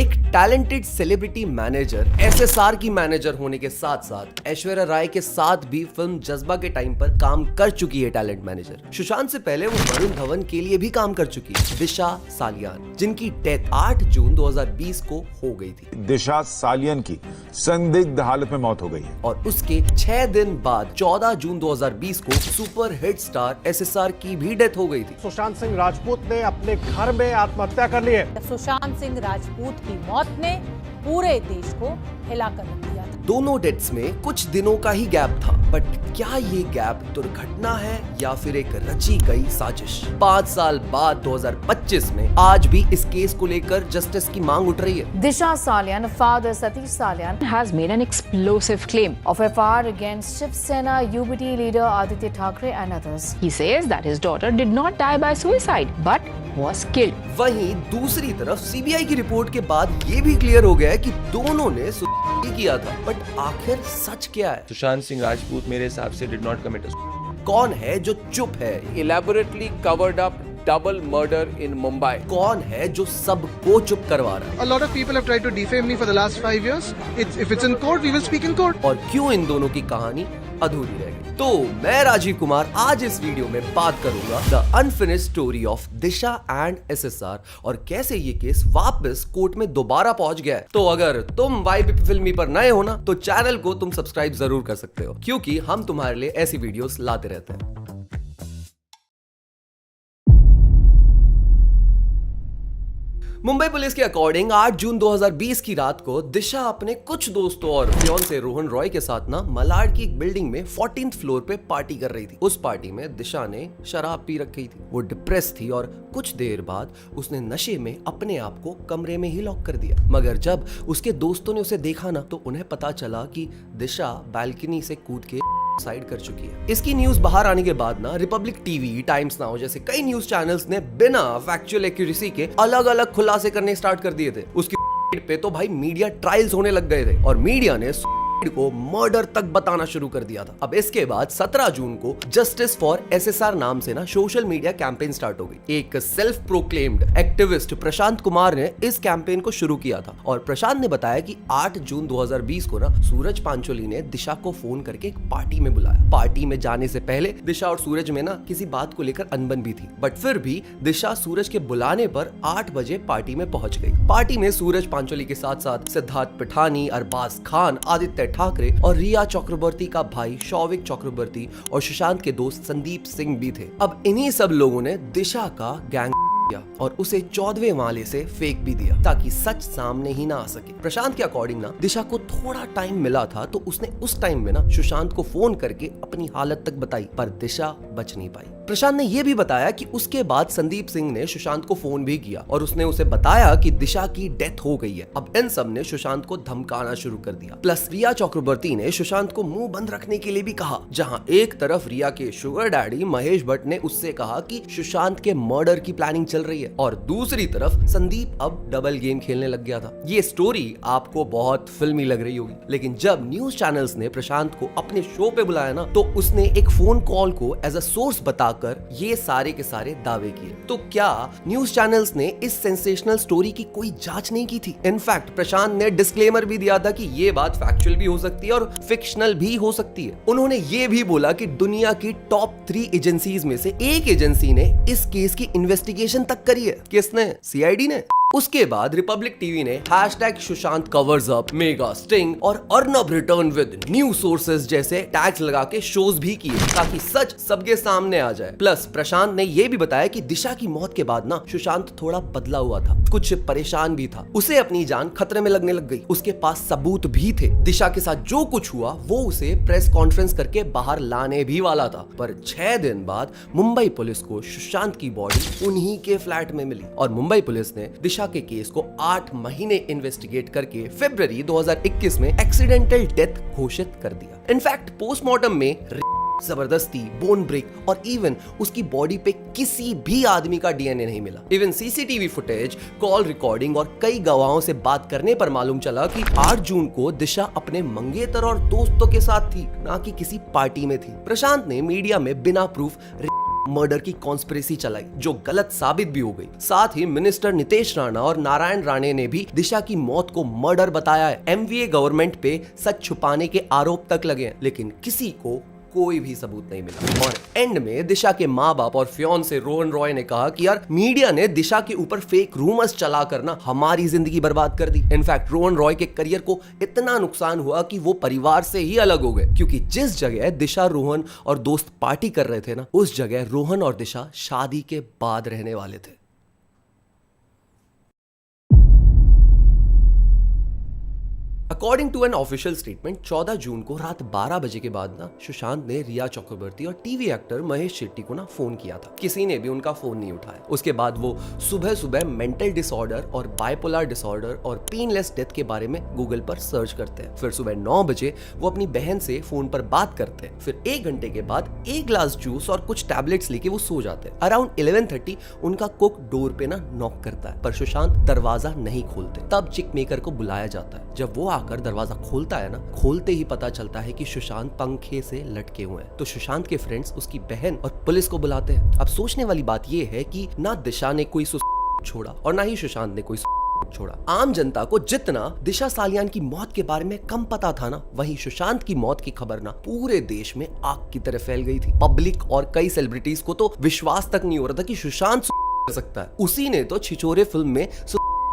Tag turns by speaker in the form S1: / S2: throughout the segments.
S1: एक talented celebrity manager SSR की manager होने के साथ साथ ऐश्वर्या राय के साथ भी फिल्म जज्बा के टाइम पर काम कर चुकी है। टैलेंट मैनेजर सुशांत से पहले वो वरुण धवन के लिए भी काम कर चुकी है, दिशा सालियान, जिनकी डेथ 8 जून 2020 को हो गई थी।
S2: दिशा सालियान की संदिग्ध हालत में मौत हो गई है
S1: और उसके 6 दिन बाद 14 जून 2020 को सुपर हिट स्टार एसएसआर की भी डेथ हो गई थी।
S3: सुशांत सिंह राजपूत ने अपने घर में आत्महत्या कर ली है।
S4: सुशांत सिंह राजपूत की मौत ने पूरे देश को हिलाकर रख दिया था।
S1: दोनों डेथ्स में कुछ दिनों का ही गैप था, बट क्या ये गैप दुर्घटना है या फिर एक रची गई साजिश? 5 साल बाद 2025 में आज भी इस केस को लेकर जस्टिस की मांग उठ रही है।
S5: Disha Salian, father Satish Salian,
S6: has made an explosive claim
S5: of FIR against Shiv Sena UBT leader Aditya Thackeray and others.
S6: He says that his daughter did not die by suicide but was killed.
S1: वहीं दूसरी तरफ CBI की report के बाद ये भी clear हो गया है कि दोनों ने सुसाइड किया था, बट आखिर सच क्या है?
S7: सुशांत सिंह राजपूत मेरे हिसाब से डिड नॉट कमिट
S1: कौन है जो चुप है?
S8: elaborately covered up double murder in Mumbai.
S1: कौन है जो सबको चुप करवा रहा है?
S9: A lot of people have tried to defame me for the last 5 years. If it's in court, we will speak in court.
S1: और क्यों इन दोनों की कहानी अधूरी रह गई? तो मैं राजीव कुमार आज इस वीडियो में बात करूंगा the unfinished story of Disha and SSR और कैसे ये केस वापस कोर्ट में दोबारा पहुंच गया है। तो अगर तुम वाईबी फिल्मी पर नए हो ना, तो चैनल को तुम सब्सक्राइब जरूर कर सकते हो, क्योंकि हम तुम्हारे लिए ऐसी वीडियोस लाते रहते हैं। मुंबई पुलिस के अकॉर्डिंग 8 जून 2020 की रात को दिशा अपने कुछ दोस्तों और फियांसे रोहन रॉय के साथ ना मलाड की एक बिल्डिंग में 14th फ्लोर पे पार्टी कर रही थी। उस पार्टी में दिशा ने शराब पी रखी थी, वो डिप्रेस थी और कुछ देर बाद उसने नशे में अपने आप को कमरे में ही लॉक कर दिया। मगर जब उसके दोस्तों ने उसे देखा ना, तो उन्हें पता चला कि दिशा बालकनी से कूद के साइड कर चुकी है। इसकी न्यूज बाहर आने के बाद ना रिपब्लिक टीवी, टाइम्स नाउ जैसे कई न्यूज चैनल्स ने बिना फैक्चुअल एक्यूरेसी के अलग अलग खुलासे करने स्टार्ट कर दिए थे। उसकी पे तो भाई मीडिया ट्रायल्स होने लग गए थे और मीडिया ने को मर्डर तक बताना शुरू कर दिया था। अब इसके बाद 17 जून को जस्टिस फॉर एसएसआर नाम से ना सोशल मीडिया कैंपेन स्टार्ट हो गई। एक self proclaimed activist Prashant Kumar ने इस कैंपेन को शुरू किया था और प्रशांत ने बताया कि 8 जून 2020 को ना सूरज पांचोली ने दिशा को फोन करके एक पार्टी में बुलाया। पार्टी में जाने से पहले दिशा और सूरज में ना किसी बात को लेकर अनबन भी थी, बट फिर भी दिशा सूरज के बुलाने पर 8 बजे पार्टी में पहुंच गई। पार्टी में सूरज पांचोली के साथ साथ सिद्धार्थ पिठानी, अरबाज खान, आदित्य ठाकरे और रिया चक्रवर्ती का भाई शौविक चक्रवर्ती और सुशांत के दोस्त संदीप सिंह भी थे। अब इन्हीं सब लोगों ने दिशा का गैंग किया और उसे 14वें माले से फेंक भी दिया ताकि सच सामने ही ना आ सके। प्रशांत के अकॉर्डिंग ना दिशा को थोड़ा टाइम मिला था, तो उसने उस टाइम में ना सुशांत को फोन करके अपनी हालत तक बताई, पर दिशा बच नहीं पाई। प्रशांत ने यह भी बताया कि उसके बाद संदीप सिंह ने सुशांत को फोन भी किया और उसने उसे बताया कि दिशा की डेथ हो गई है। अब इन सब ने सुशांत को धमकाना शुरू कर दिया। प्लस रिया चक्रवर्ती ने सुशांत को मुंह बंद रखने के लिए भी कहा, जहां एक तरफ रिया के शुगर डैडी महेश भट्ट ने उससे कहा कि सुशांत के मर्डर की प्लानिंग चल रही है और दूसरी तरफ संदीप अब डबल गेम खेलने लग गया था। ये स्टोरी आपको बहुत फिल्मी लग रही होगी, लेकिन जब न्यूज चैनल्स ने प्रशांत को अपने शो पे बुलाया ना, तो उसने एक फोन कॉल को एज अ सोर्स बताकर ये सारे के सारे दावे किए। तो क्या न्यूज चैनल्स ने इस सेंसेशनल स्टोरी की कोई जांच नहीं की थी? इनफैक्ट प्रशांत ने डिस्क्लेमर भी दिया था कि ये बात फैक्चुअल भी हो सकती है और फिक्शनल भी हो सकती है। उन्होंने ये भी बोला कि दुनिया की टॉप 3 एजेंसीज में से एक एजेंसी ने इस केस की इन्वेस्टिगेशन तक करी है। किसने? सीआईडी ने। उसके बाद रिपब्लिक टीवी ने #Sushant covers up, mega sting और Arnab return with new sources जैसे टैग्स लगा के शोज भी किए ताकि सच सबके सामने आ जाए। प्लस प्रशांत ने यह भी बताया कि दिशा की मौत के बाद ना सुशांत थोड़ा बदला हुआ था, कुछ परेशान भी था, उसे अपनी जान खतरे में लगने लग गई। उसके पास सबूत भी थे। दिशा के साथ जो कुछ हुआ वो उसे प्रेस कॉन्फ्रेंस करके बाहर लाने भी वाला था, पर 6 दिन बाद मुंबई पुलिस को सुशांत की बॉडी उन्हीं के फ्लैट में मिली और मुंबई पुलिस ने दिशा के केस को 8 महीने इन्वेस्टिगेट करके फरवरी 2021 में एक्सीडेंटल डेथ घोषित कर दिया। इनफैक्ट पोस्टमार्टम में जबरदस्ती, बोन ब्रेक और इवन उसकी बॉडी पे किसी भी आदमी का डीएनए नहीं मिला। Even CCTV footage, call recording और कई गवाहों से बात करने पर मालूम चला कि 8 जून को दिशा अपने मंगेतर और दोस्तों के साथ थी, ना कि किसी पार्टी में थी। प्रशांत ने मीडिया में बिना प्रूफ मर्डर की कॉन्स्पिरेसी चलाई जो गलत साबित भी हो गई। साथ ही मिनिस्टर नितेश राणा और नारायण राणे ने भी दिशा की मौत को मर्डर बताया है। एमवीए गवर्नमेंट पे सच छुपाने के आरोप तक लगे हैं, लेकिन किसी को कोई भी सबूत नहीं मिला। और एंड में दिशा के माँ बाप और फियांसे रोहन रॉय ने कहा कि यार मीडिया ने दिशा के ऊपर फेक रूमर्स चला कर ना हमारी जिंदगी बर्बाद कर दी। इनफैक्ट रोहन रॉय के करियर को इतना नुकसान हुआ कि वो परिवार से ही अलग हो गए, क्योंकि जिस जगह दिशा, रोहन और दोस्त पार्टी कर रहे थे ना, उस जगह रोहन और दिशा शादी के बाद रहने वाले थे। According to an official statement 14 June को रात 12 बजे के बाद ना सुशांत ने रिया चक्रवर्ती और टीवी एक्टर महेश शेट्टी को ना फोन किया था। किसी ने भी उनका फोन नहीं उठाया। उसके बाद वो सुबह सुबह मेंटल डिसऑर्डर और बाइपोलर डिसऑर्डर और पेनलेस डेथ के बारे में गूगल पर सर्च करते हैं। फिर सुबह 9 बजे वो अपनी बहन से फोन पर बात करते हैं। फिर 1 घंटे के बाद एक ग्लास जूस और कुछ टैबलेट्स लेके वो सो जाते हैं। अराउंड 11:30 उनका कुक डोर पे ना नॉक करता है, पर सुशांत दरवाजा नहीं खोलते। तब चिक मेकर को बुलाया जाता है। जब वो आकर दरवाजा खोलता है ना, खोलते ही पता चलता है कि सुशांत पंखे से लटके हुए हैं। तो सुशांत के फ्रेंड्स उसकी बहन और पुलिस को बुलाते हैं। अब सोचने वाली बात यह है कि ना दिशा ने कोई छोड़ा और ना ही सुशांत ने कोई छोड़ा। आम जनता को जितना दिशा सालियान की मौत के बारे में कम पता था ना, वहीं सुशांत की मौत की खबर ना पूरे देश में आग की तरह फैल गई थी। पब्लिक और कई सेलिब्रिटीज को तो विश्वास तक नहीं हो रहा था कि सुशांत कर सकता है। उसी ने तो छिछोरे फिल्म में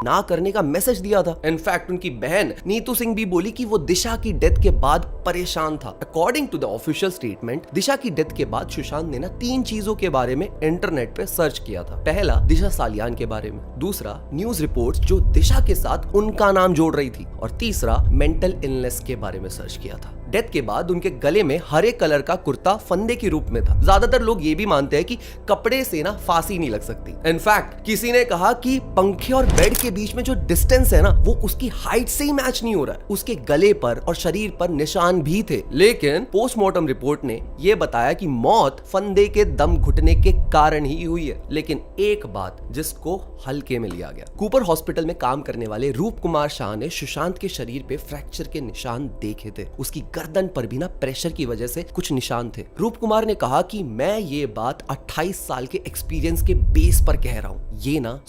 S1: ना करने का मैसेज दिया था। इनफैक्ट उनकी बहन नीतू सिंह भी बोली कि वो दिशा की डेथ के बाद परेशान था। According to the official statement, Disha की डेथ के बाद सुशांत ने ना 3 चीजों के बारे में इंटरनेट पे सर्च किया था। पहला, दिशा सालियान के बारे में। दूसरा, न्यूज रिपोर्ट्स जो दिशा के साथ उनका नाम जोड़ रही थी। और तीसरा, मेंटल इलनेस के बारे में सर्च किया था। डेथ के बाद उनके गले में हरे कलर का कुर्ता फंदे के रूप में था। ज्यादातर लोग ये भी मानते हैं कि कपड़े से ना फांसी नहीं लग सकती। इनफैक्ट किसी ने कहा कि पंखे और बेड के बीच में जो डिस्टेंस है ना, वो उसकी हाइट से ही मैच नहीं हो रहा है। उसके गले पर और शरीर पर निशान भी थे, लेकिन पोस्टमार्टम रिपोर्ट ने यह बताया कि मौत फंदे के दम घुटने के कारण ही हुई है। लेकिन एक बात जिसको हल्के में लिया गया, कूपर हॉस्पिटल में काम करने वाले रूप कुमार शाह ने सुशांत के शरीर पे फ्रैक्चर के निशान देखे थे। उसकी गर्दन पर भी ना प्रेशर की वजह से कुछ निशान थे। रूप कुमार ने कहा कि मैं ये बात 28 साल के एक्सपीरियंस के बेस पर कह रहा हूं, ये ना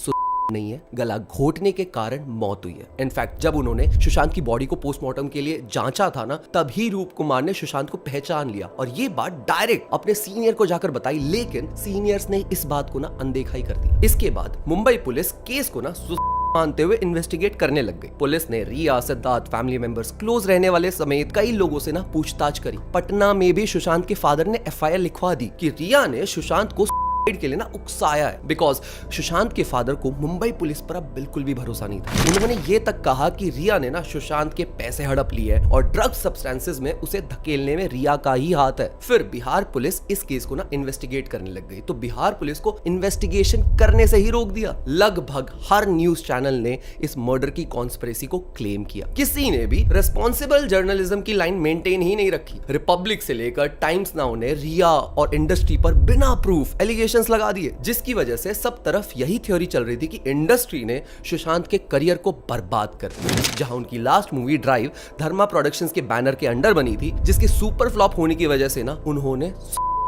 S1: नहीं है, गला घोटने के कारण मौत हुई है। इनफैक्ट जब उन्होंने सुशांत की बॉडी को पोस्टमार्टम के लिए जांचा था ना, तभी रूप कुमार ने सुशांत को पहचान लिया और ये बात डायरेक्ट अपने सीनियर को जाकर बताई, लेकिन सीनियर्स ने इस बात को ना अनदेखा ही कर दिया। इसके बाद मुंबई पुलिस केस को ना मानते हुए इन्वेस्टिगेट करने लग गई। पुलिस ने रिया, सिद्धार्थ, फैमिली मेंबर्स, क्लोज रहने वाले समेत कई लोगों से ना पूछताछ करी। पटना में भी सुशांत के फादर ने एफआईआर लिखवा दी कि रिया ने सुशांत को के लिए ना उकसाया है, बिकॉज सुशांत के फादर को मुंबई पुलिस पर अब बिल्कुल भी भरोसा नहीं था। उन्होंने ये तक कहा कि रिया ने ना सुशांत के पैसे हड़प लिए और ड्रग सब्सटेंसेस में उसे धकेलने में रिया का ही हाथ है। फिर बिहार पुलिस इस केस को ना इन्वेस्टिगेट करने लग गई, तो बिहार पुलिस को इन्वेस्टिगेशन करने से ही रोक दिया। लगभग हर न्यूज चैनल ने इस मर्डर की कॉन्स्पिरेसी को क्लेम किया। किसी ने भी रेस्पॉन्सिबल जर्नलिज्म की लाइन मेंटेन ही नहीं रखी। रिपब्लिक से लेकर टाइम्स नाउ ने रिया और इंडस्ट्री पर बिना प्रूफ एलिगेशन लगा दिए, जिसकी वजह से सब तरफ यही थ्योरी चल रही थी कि इंडस्ट्री ने सुशांत के करियर को बर्बाद कर दिया। जहां उनकी लास्ट मूवी ड्राइव धर्मा प्रोडक्शंस के बैनर के अंडर बनी थी, जिसके सुपर फ्लॉप होने की वजह से ना उन्होंने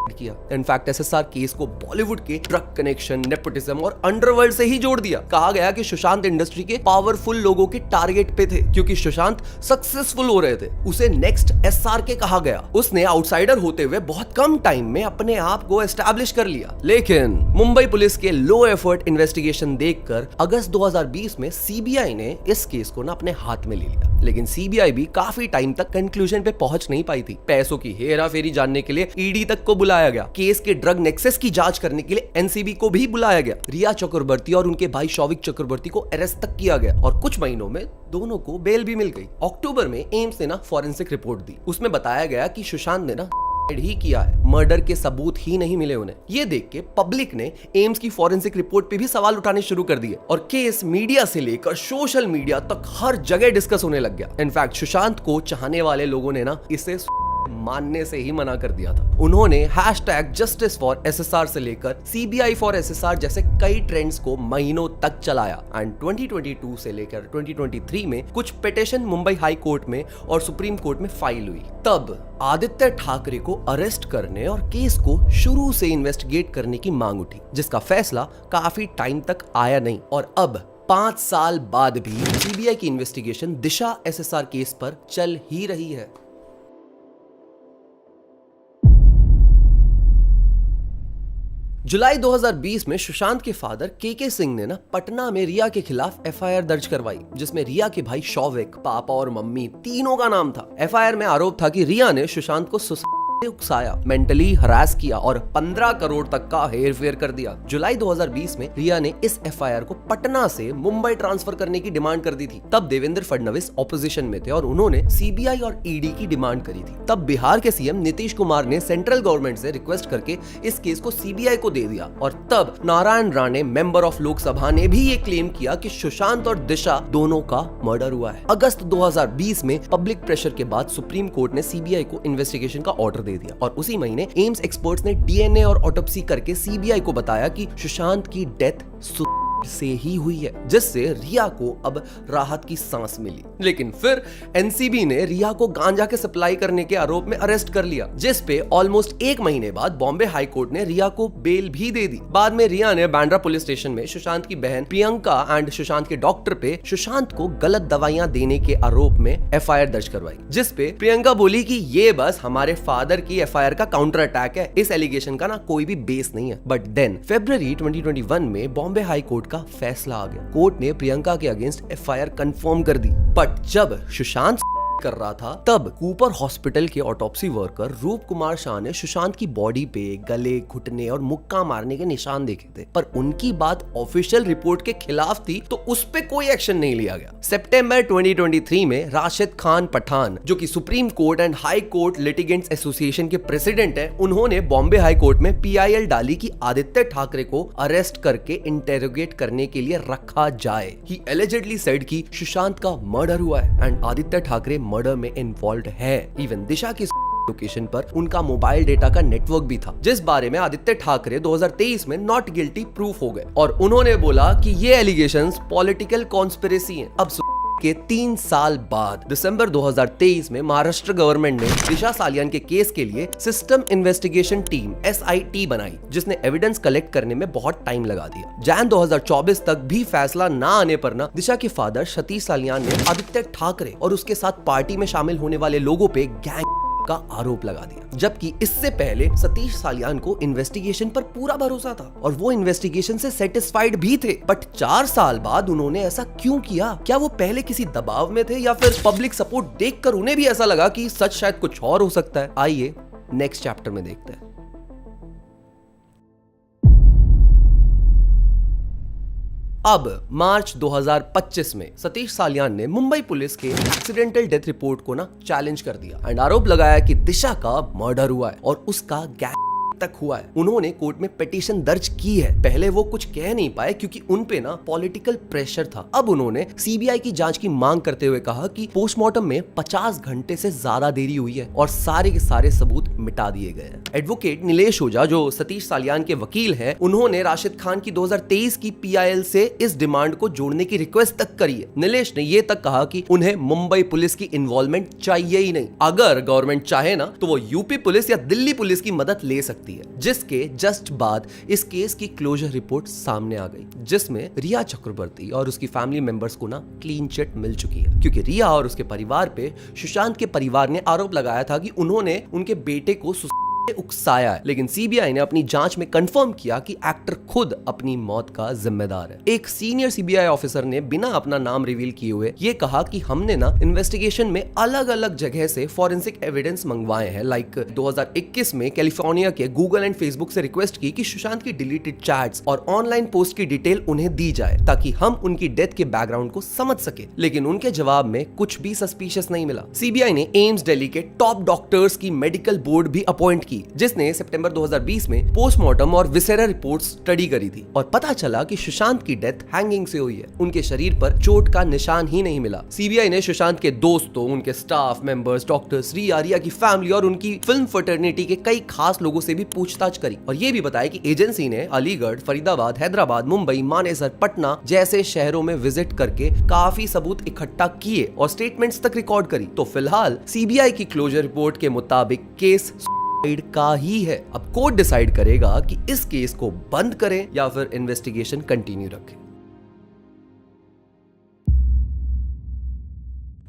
S1: किया। इनफैक्ट एसएसआर केस को बॉलीवुड के ड्रग कनेक्शन, नेपोटिज्म और अंडरवर्ल्ड से ही जोड़ दिया। कहा गया कि सुशांत इंडस्ट्री के पावरफुल लोगों के टारगेट पे थे, क्योंकि सुशांत सक्सेसफुल हो रहे थे। उसे नेक्स्ट एसआरके कहा गया। उसने आउटसाइडर होते हुए बहुत कम टाइम में अपने आप को एस्टैब्लिश कर लिया। लेकिन मुंबई पुलिस के लो एफर्ट इन्वेस्टिगेशन देखकर अगस्त 2020 में सीबीआई ने इस केस को ना अपने हाथ में ले लिया। लेकिन सीबीआई भी काफी टाइम तक कंक्लूजन पे पहुंच नहीं पाई थी। पैसों की हेराफेरी जानने के लिए ईडी तक को बुलाया गया। केस के ड्रग नेक्सस की जांच करने के लिए एनसीबी को भी बुलाया गया। रिया चक्रवर्ती और उनके भाई शौविक चक्रवर्ती को अरेस्ट तक किया गया और कुछ महीनों में दोनों को बेल भी मिल गई। अक्टूबर में एम्स ने ना फॉरेंसिक रिपोर्ट दी। उसमें बताया गया कि सुशांत ने ना ही किया है, मर्डर के सबूत ही नहीं मिले उन्हें। ये देख के पब्लिक ने एम्स की फॉरेंसिक रिपोर्ट पे भी सवाल उठाने शुरू कर दिए और केस मीडिया से लेकर सोशल मीडिया तक हर जगह डिस्कस होने लग गया। इनफैक्ट सुशांत को चाहने वाले लोगों ने ना इसे मानने से ही मना कर दिया था। उन्होंने #Justice for SSR से लेकर CBI for SSR जैसे कई ट्रेंड्स को महीनों तक चलाया एंड 2022 से लेकर 2023 में कुछ पिटीशन मुंबई हाई कोर्ट में और सुप्रीम कोर्ट में फाइल हुई। तब आदित्य ठाकरे को अरेस्ट करने और केस को शुरू से इन्वेस्टिगेट करने की मांग उठी, जिसका फैसला काफी टाइम तक आया नहीं और अब 5 साल बाद भी सीबीआई की इन्वेस्टिगेशन दिशा SSR केस पर चल ही रही है। जुलाई 2020 में सुशांत के फादर के सिंह ने पटना में रिया के खिलाफ FIR दर्ज करवाई, जिसमें रिया के भाई शौविक, पापा और मम्मी तीनों का नाम था। FIR में आरोप था कि रिया ने सुशांत को उकसाया, मेंटली हरास किया और 15 करोड़ तक का हेर फेर कर दिया। जुलाई 2020 में रिया ने इस FIR को पटना से मुंबई ट्रांसफर करने की डिमांड कर दी थी। तब देवेंद्र फडणवीस ऑपोजिशन में थे और उन्होंने CBI और ED की डिमांड करी थी। तब बिहार के CM नीतीश कुमार ने सेंट्रल गवर्नमेंट से रिक्वेस्ट करके इस केस को CBI को दे दिया और तब नारायण राणे, मेंबर ऑफ लोकसभा, ने भी ये क्लेम किया कि सुशांत और दिशा दोनों का मर्डर हुआ है। अगस्त 2020 में पब्लिक प्रेशर के बाद सुप्रीम कोर्ट ने CBI को इन्वेस्टिगेशन का ऑर्डर दे दिया और उसी महीने एम्स एक्सपर्ट्स ने DNA और ऑटोप्सी करके CBI को बताया कि सुशांत की डेथ से ही हुई है, जिससे रिया को अब राहत की सांस मिली। लेकिन फिर NCB ने रिया को गांजा के सप्लाई करने के आरोप में अरेस्ट कर लिया, जिस पे ऑलमोस्ट 1 महीने बाद बॉम्बे हाई कोर्ट ने रिया को बेल भी दे दी। बाद में रिया ने बांद्रा पुलिस स्टेशन में सुशांत की बहन प्रियंका एंड सुशांत के डॉक्टर पे सुशांत को गलत दवाइयां देने के आरोप में FIR दर्ज करवाई, जिस पे प्रियंका बोली कि ये बस हमारे फादर की FIR का काउंटर अटैक है, इस एलिगेशन का कोई भी बेस नहीं है। बट देन फरवरी 2021 में बॉम्बे हाई कोर्ट का फैसला आ गया। कोर्ट ने प्रियंका के अगेंस्ट FIR कंफर्म कर दी। बट जब सुशांत कर रहा था तब कूपर हॉस्पिटल के ऑटोप्सी वर्कर रूप कुमार शाह ने सुशांत की बॉडी पे गले, घुटने और मुक्का मारने के निशान देखे थे, पर उनकी बात ऑफिशियल रिपोर्ट के खिलाफ थी तो उस पे कोई एक्शन नहीं लिया गया। सितंबर 2023 में राशिद खान पठान, जो कि supreme court and high court litigants association के प्रेसिडेंट हैं, उन्होंने बॉम्बे हाई कोर्ट में PIL डाली कि आदित्य ठाकरे को अरेस्ट करके इंटेरोगेट करने के लिए रखा जाए। ही एलिजिडली सेड कि सुशांत का मर्डर हुआ है एंड आदित्य ठाकरे मर्डर में इन्वॉल्व है। इवन दिशा की लोकेशन पर उनका मोबाइल डेटा का नेटवर्क भी था, जिस बारे में आदित्य ठाकरे 2023 में नॉट गिल्टी प्रूफ हो गए और उन्होंने बोला कि ये एलिगेशंस पॉलिटिकल कॉन्स्पिरेसी हैं। अब के 3 साल बाद दिसंबर 2023 में महाराष्ट्र गवर्नमेंट ने दिशा सालियान के केस के लिए सिस्टम इन्वेस्टिगेशन टीम SIT बनाई, जिसने एविडेंस कलेक्ट करने में बहुत टाइम लगा दिया। जैन 2024 तक भी फैसला ना आने पर दिशा के फादर सतीश सालियान ने आदित्य ठाकरे और उसके साथ पार्टी में शामिल होने वाले लोगों पे गैंग का आरोप लगा दिया, जबकि इससे पहले सतीश सालियान को इन्वेस्टिगेशन पर पूरा भरोसा था और वो इन्वेस्टिगेशन से सेटिस्फाइड भी थे। बट 4 साल बाद उन्होंने ऐसा क्यों किया? क्या वो पहले किसी दबाव में थे या फिर पब्लिक सपोर्ट देखकर उन्हें भी ऐसा लगा कि सच शायद कुछ और हो सकता है? आइए नेक्स्ट चैप्टर में देखते हैं। अब मार्च 2025 में सतीश सालियान ने मुंबई पुलिस के एक्सीडेंटल डेथ रिपोर्ट को चैलेंज कर दिया एंड आरोप लगाया कि दिशा का मर्डर हुआ है और उसका गैंग तक हुआ है। उन्होंने कोर्ट में पिटीशन दर्ज की है। पहले वो कुछ कह नहीं पाए क्योंकि उन पे पॉलिटिकल प्रेशर था। अब उन्होंने CBI की जांच की मांग करते हुए कहा कि पोस्टमार्टम में 50 घंटे से ज्यादा देरी हुई है और सारे के सारे सबूत मिटा दिए गए हैं। एडवोकेट नीलेश ओझा, जो सतीश सालियान के वकील हैं, उन्होंने राशिद खान की 2023 की PIL से इस डिमांड को जोड़ने की रिक्वेस्ट तक करी है। नीलेश ने ये तक कहा कि उन्हें मुंबई पुलिस की इन्वॉल्वमेंट चाहिए ही नहीं। अगर गवर्नमेंट चाहे तो वो यूपी पुलिस या दिल्ली पुलिस की मदद ले सकती है। जिसके जस्ट बाद इस केस की क्लोजर रिपोर्ट सामने आ गई, जिसमें रिया चक्रवर्ती और उसकी फैमिली मेंबर्स को क्लीन चिट मिल चुकी है, क्योंकि रिया और उसके परिवार पे सुशांत के परिवार ने आरोप लगाया था कि उन्होंने उनके बेटे को उकसाया है। लेकिन CBI ने अपनी जांच में कंफर्म किया कि एक्टर खुद अपनी मौत का जिम्मेदार है। एक सीनियर CBI ऑफिसर ने बिना अपना नाम रिवील किए हुए ये कहा कि हमने इन्वेस्टिगेशन में अलग अलग जगह से फॉरेंसिक एविडेंस मंगवाए हैं। लाइक 2021 में कैलिफोर्निया के गूगल एंड फेसबुक से रिक्वेस्ट की कि सुशांत की डिलीटेड चैट्स और ऑनलाइन पोस्ट की डिटेल उन्हें दी जाए ताकि हम उनकी डेथ के बैकग्राउंड को समझ सके, लेकिन उनके जवाब में कुछ भी सस्पिशियस नहीं मिला। CBI ने एम्स दिल्ली के टॉप डॉक्टर्स की मेडिकल बोर्ड भी अपॉइंट की की, जिसने सितंबर 2020 में पोस्टमार्टम और विसेरा रिपोर्ट्स स्टडी करी थी और पता चला कि सुशांत की डेथ हैंगिंग से हुई है। उनके शरीर पर चोट का निशान ही नहीं मिला। सीबीआई ने सुशांत के दोस्तों, उनके स्टाफ मेंबर्स, डॉक्टर्स, रिया, रिया की फैमिली और उनकी फिल्म फ्रेटर्निटी के कई खास लोगों से भी पूछताछ करी और ये भी बताया कि एजेंसी ने अलीगढ़, फरीदाबाद, हैदराबाद, मुंबई, मानेसर, पटना जैसे शहरों में विजिट करके काफी सबूत इकट्ठा किए और स्टेटमेंट्स तक रिकॉर्ड करी। तो फिलहाल सीबीआई की क्लोजर रिपोर्ट के मुताबिक केस का ही है। अब कोर्ट डिसाइड करेगा कि इस केस को बंद करें या फिर इन्वेस्टिगेशन कंटिन्यू रखें।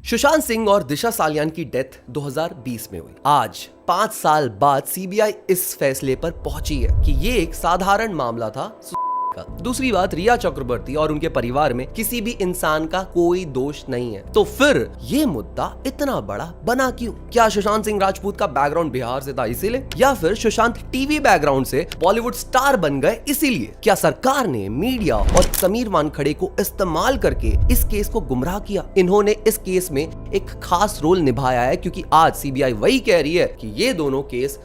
S1: सुशांत सिंह और दिशा सालियान की डेथ 2020 में हुई। आज 5 साल बाद सीबीआई इस फैसले पर पहुंची है कि ये एक साधारण मामला था। दूसरी बात, रिया चक्रवर्ती और उनके परिवार में किसी भी इंसान का कोई दोष नहीं है। तो फिर ये मुद्दा इतना बड़ा बना क्यों? क्या सुशांत सिंह राजपूत का बैकग्राउंड बिहार से था इसीलिए, या फिर सुशांत टीवी बैकग्राउंड से बॉलीवुड स्टार बन गए इसीलिए? क्या सरकार ने मीडिया और समीर वानखड़े को इस्तेमाल करके इस केस को गुमराह किया? इन्होंने इस केस में एक खास रोल निभाया है क्योंकि आज सीबीआई वही कह रही है कि ये दोनों केस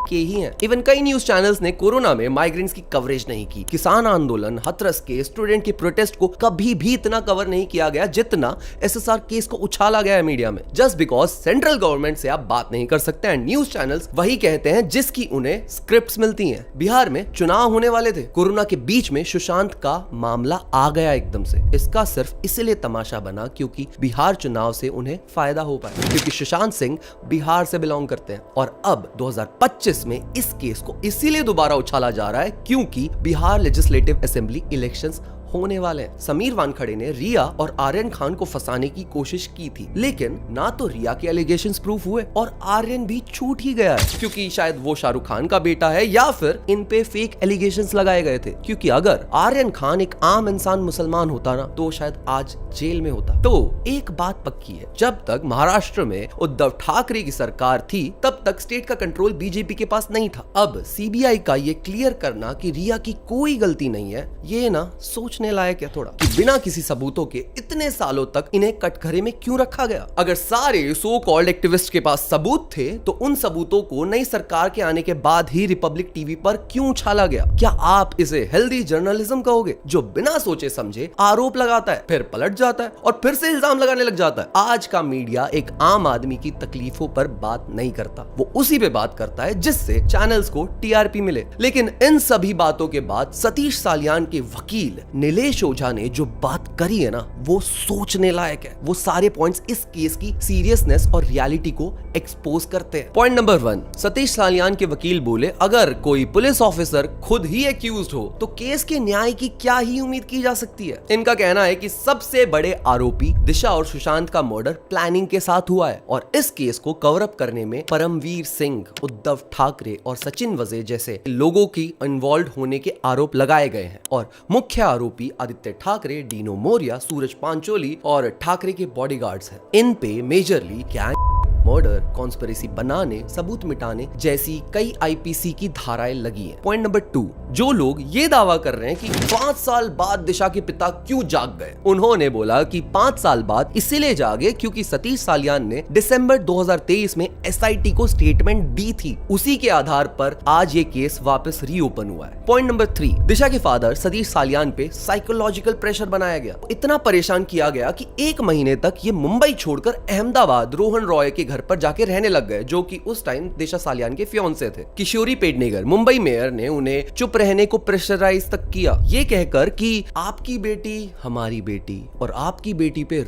S1: के ही हैं। इवन कई न्यूज चैनल्स ने कोरोना में माइग्रेंट्स की कवरेज नहीं की। किसान आंदोलन, हाथरस केस, स्टूडेंट के प्रोटेस्ट को कभी भी इतना कवर नहीं किया गया जितना एसएसआर केस को उछाला गया है मीडिया में। जस्ट बिकॉज सेंट्रल गवर्नमेंट से आप बात नहीं कर सकते हैं। न्यूज चैनल्स वही कहते हैं जिसकी उन्हें स्क्रिप्ट्स मिलती हैं। बिहार में चुनाव होने वाले थे, कोरोना के बीच में सुशांत का मामला आ गया एकदम से। इसका सिर्फ इसलिए तमाशा बना क्योंकि बिहार चुनाव से उन्हें फायदा हो पाया, क्योंकि सुशांत सिंह बिहार से बिलोंग करते हैं। और अब 2025 में इस केस को इसीलिए दोबारा उछाला जा रहा है क्योंकि बिहार लेजिस्लेटिव असेंबली इलेक्शंस होने वाले हैं। समीर वानखड़े ने रिया और आर्यन खान को फंसाने की कोशिश की थी, लेकिन ना तो रिया के एलिगेशंस प्रूफ हुए और आर्यन भी छूट ही गया है क्योंकि शायद वो शाहरुख खान का बेटा है या फिर इन पे फेक एलिगेशंस लगाए गए थे। क्योंकि अगर आर्यन खान एक आम इंसान मुसलमान होता ना तो शायद आज जेल में होता। तो एक बात पक्की है, जब तक महाराष्ट्र में उद्धव ठाकरे की सरकार थी तब तक स्टेट का कंट्रोल बीजेपी के पास नहीं था। अब सीबीआई का ये क्लियर करना कि रिया की कोई गलती नहीं है, ये ना सोचने लायक है थोड़ा कि बिना किसी सबूतों के इतने सालों तक इन्हें कटघरे में क्यों रखा गया। अगर सारे सो कॉल्ड एक्टिविस्ट के पास सबूत थे तो उन सबूतों को नई सरकार के आने के बाद ही रिपब्लिक टीवी पर क्यों उछाला गया? क्या आप इसे हेल्दी जर्नलिज्म कहोगे, जो बिना सोचे समझे आरोप लगाता है, फिर पलट जाता है और फिर से इल्जाम लगाने लग जाता है? आज का मीडिया एक आम आदमी की तकलीफों पर बात नहीं करता, वो उसी पे बात करता है जिससे चैनल्स को टीआरपी मिले। लेकिन इन सभी बातों के बाद सतीश सालियान के वकील नीलेश ओझा ने जो बात करी है ना, वो सोचने लायक है। वो सारे पॉइंट्स इस केस की सीरियसनेस और रियलिटी को एक्सपोज करते हैं। पॉइंट नंबर 1, सतीश सालियान के वकील बोले, अगर कोई पुलिस ऑफिसर खुद ही एक्यूज्ड हो तो केस के न्याय की क्या ही उम्मीद की जा सकती है। इनका कहना है कि सबसे बड़े आरोपी दिशा और सुशांत का मर्डर प्लानिंग के साथ हुआ है और इस केस को कवर अप करने में परमवीर सिंह, उद्धव ठाकरे और सचिन वजे जैसे लोगों की इन्वॉल्व होने के आरोप लगाए गए हैं। और मुख्य आरोपी आदित्य ठाकरे, डीनो मोरिया, सूरज पांचोली और ठाकरे के बॉडीगार्ड्स हैं। इन पे मेजरली गैंग, मर्डर, कॉन्स्पिरेसी बनाने, सबूत मिटाने जैसी कई आईपीसी की धाराएं लगी हैं। पॉइंट नंबर 2, जो लोग ये दावा कर रहे हैं कि 5 साल बाद दिशा के पिता क्यों जाग गए, उन्होंने बोला कि 5 साल बाद इसीलिए जागे क्योंकि सतीश सालियान ने दिसंबर 2023 में एसआईटी को स्टेटमेंट दी थी। उसी के आधार पर आज ये केस वापस रीओपन हुआ है। पॉइंट नंबर 3, दिशा के फादर सतीश सालियान पे साइकोलॉजिकल प्रेशर बनाया गया। इतना परेशान किया गया कि 1 महीने तक ये मुंबई छोड़कर अहमदाबाद रोहन रॉय के घर पर जाके रहने लग गए, जो कि उस टाइम दिशा सालियान के फियांसे थे। किशोरी पेडनेकर, मुंबई मेयर ने उन्हें चुप रहने को प्रेशराइज तक किया, ये कहकर कि आपकी बेटी हमारी बेटी और आपकी बेटी पे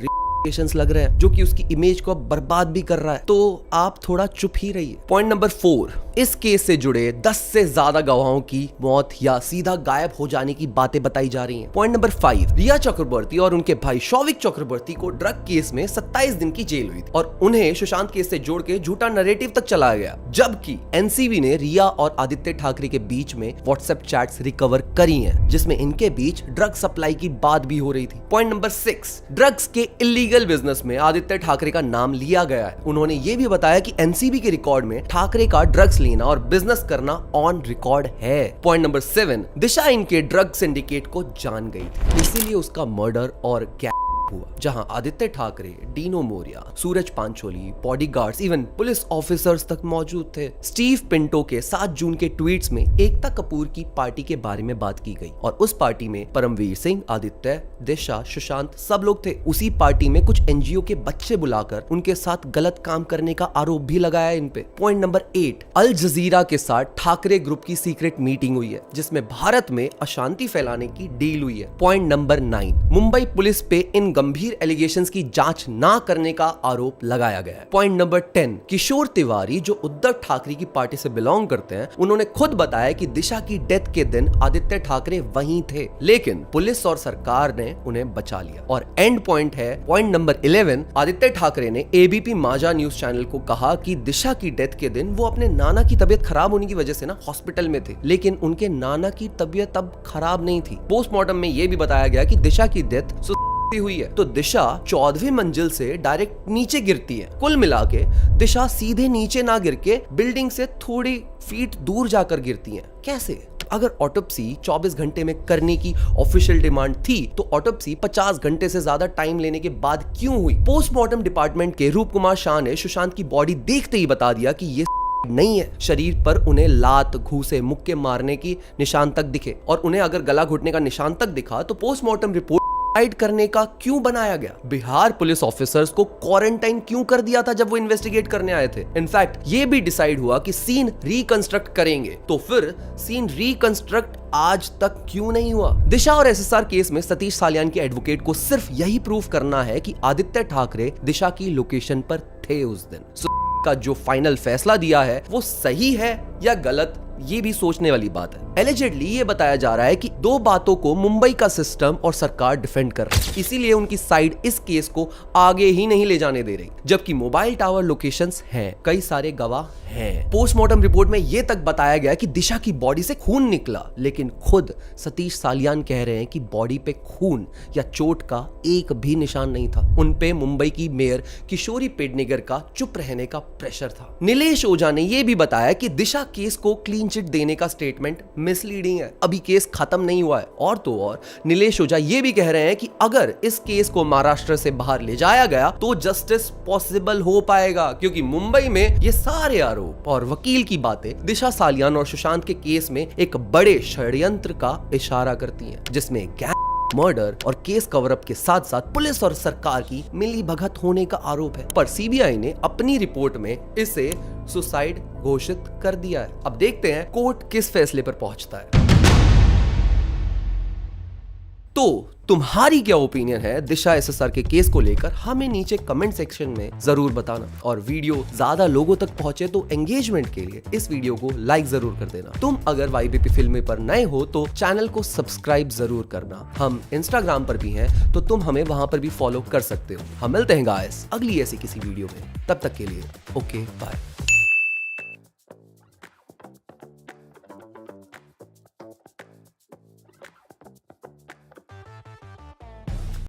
S1: लग रहे हैं, जो कि उसकी इमेज को बर्बाद भी कर रहा है, तो आप थोड़ा चुप ही रहिए। पॉइंट नंबर 4, इस केस से जुड़े 10 से ज्यादा गवाहों की मौत या सीधा गायब हो जाने की बातें बताई जा रही हैं। पॉइंट नंबर 5, रिया चक्रवर्ती और उनके भाई शौविक चक्रवर्ती को ड्रग केस में 27 दिन की जेल हुई थी और उन्हें सुशांत केस से जोड़ के झूठा नैरेटिव तक चलाया गया, जबकि एनसीबी ने रिया और आदित्य ठाकरे के बीच में व्हाट्सएप चैट्स रिकवर करी हैं, जिसमें इनके बीच ड्रग सप्लाई की बात भी हो रही थी। पॉइंट नंबर 6, ड्रग्स के इलीगल बिजनेस में आदित्य ठाकरे का नाम लिया गया है। उन्होंने ये भी बताया कि एनसीबी के रिकॉर्ड में ठाकरे का ड्रग्स लेना और बिजनेस करना ऑन रिकॉर्ड है। पॉइंट नंबर 7, दिशा इनके ड्रग सिंडिकेट को जान गई थी, इसीलिए उसका मर्डर और हुआ, जहां Aaditya Thackeray, Dino Morea, Suraj Pancholi, bodyguards, even police officers तक मौजूद थे। स्टीव पिंटो के 7 जून के ट्वीट्स में एकता कपूर की पार्टी के बारे में बात की गई और उस पार्टी में परमवीर सिंह, आदित्य, दिशा, सुशांत सब लोग थे। उसी पार्टी में कुछ एनजीओ के बच्चे बुलाकर उनके साथ गलत काम करने का आरोप भी लगाया इन पे। पॉइंट नंबर 8, अल जजीरा के साथ ठाकरे ग्रुप की सीक्रेट मीटिंग हुई है जिसमें भारत में अशांति फैलाने की डील हुई है। पॉइंट नंबर 9, मुंबई पुलिस पे इन गंभीर एलिगेशंस की जांच ना करने का आरोप लगाया गया है। पॉइंट नंबर 10, किशोर तिवारी जो उद्धव ठाकरे की पार्टी से बिलोंग करते हैं, उन्होंने खुद बताया कि दिशा की डेथ के दिन आदित्य ठाकरे वहीं थे, लेकिन पुलिस और सरकार ने उन्हें बचा लिया। और एंड पॉइंट है पॉइंट नंबर 11, आदित्य ठाकरे ने एबीपी माजा न्यूज चैनल को कहा कि दिशा की डेथ के दिन वो अपने नाना की तबीयत खराब होने की वजह से ना हॉस्पिटल में थे, लेकिन उनके नाना की तबीयत अब खराब नहीं थी। पोस्टमार्टम में यह भी बताया गया कि दिशा की डेथ हुई है, तो दिशा 14वीं मंजिल से डायरेक्ट नीचे गिरती है। कुल मिला के दिशा सीधे नीचे ना गिर के बिल्डिंग से थोड़ी फीट दूर जाकर गिरती हैं। कैसे? अगर ऑटोप्सी 24 घंटे में करने की ऑफिशियल डिमांड थी तो ऑटोप्सी 50 घंटे से ज्यादा टाइम लेने के बाद क्यों हुई? पोस्टमार्टम डिपार्टमेंट के रूप कुमार शाह ने सुशांत की बॉडी देखते ही बता दिया कि ये नहीं है। शरीर पर उन्हें लात, घूसे, मुक्के मारने की निशान तक दिखे और उन्हें अगर गला घुटने का निशान तक दिखा तो पोस्टमार्टम रिपोर्ट हाइड करने का क्यों बनाया गया? बिहार पुलिस ऑफिसर्स को क्वारंटाइन क्यों कर दिया था जब वो इन्वेस्टिगेट करने आए थे? इनफैक्ट ये भी डिसाइड हुआ कि सीन रिकंस्ट्रक्ट करेंगे, तो फिर सीन रिकंस्ट्रक्ट आज तक क्यों नहीं हुआ? दिशा और एसएसआर केस में सतीश सालियान के एडवोकेट को सिर्फ यही प्रूफ करना है कि आदित्य ठाकरे दिशा की लोकेशन पर थे उस दिन। का जो फाइनल फैसला दिया है वो सही है या गलत, ये भी सोचने वाली बात है। एलिजेडली ये बताया जा रहा है कि 2 बातों को मुंबई का सिस्टम और सरकार डिफेंड कर रही है, इसीलिए उनकी साइड इस केस को आगे ही नहीं ले जाने दे रही, जबकि मोबाइल टावर लोकेशंस हैं, कई सारे गवाह हैं। पोस्टमार्टम रिपोर्ट में ये तक बताया गया कि दिशा की बॉडी से खून निकला, लेकिन खुद सतीश सालियान कह रहे हैं कि बॉडी पे खून या चोट का एक भी निशान नहीं था। उन पे मुंबई की मेयर किशोरी पेडनेकर का चुप रहने का प्रेशर था। नीलेश ओझा ने यह भी बताया कि दिशा केस को क्लीन चिट देने का स्टेटमेंट मिसलीडिंग है, अभी केस खत्म नहीं हुआ है। और तो और नीलेश ओझा ये भी कह रहे हैं कि अगर इस केस को महाराष्ट्र से बाहर ले जाया गया तो जस्टिस पॉसिबल हो पाएगा, क्योंकि मुंबई में ये सारे आरोप और वकील की बातें दिशा सालियान और सुशांत के केस में एक बड़े षड्यंत्र का इशारा करती हैं, जिसमें मर्डर और केस कवर अप के साथ साथ पुलिस और सरकार की मिलीभगत होने का आरोप है। पर सीबीआई ने अपनी रिपोर्ट में इसे सुसाइड घोषित कर दिया है। अब देखते हैं कोर्ट किस फैसले पर पहुंचता है। तो तुम्हारी क्या ओपिनियन है दिशा एसएसआर के केस को लेकर? हमें नीचे कमेंट सेक्शन में जरूर बताना, और वीडियो ज्यादा लोगों तक पहुंचे तो एंगेजमेंट के लिए इस वीडियो को लाइक जरूर कर देना। तुम अगर YBP फिल्मी पर नए हो तो चैनल को सब्सक्राइब जरूर करना। हम इंस्टाग्राम पर भी हैं तो तुम हमें वहां पर भी फॉलो कर सकते हो। हम मिलते हैं गाइस अगली ऐसी किसी वीडियो में, तब तक के लिए ओके बाय।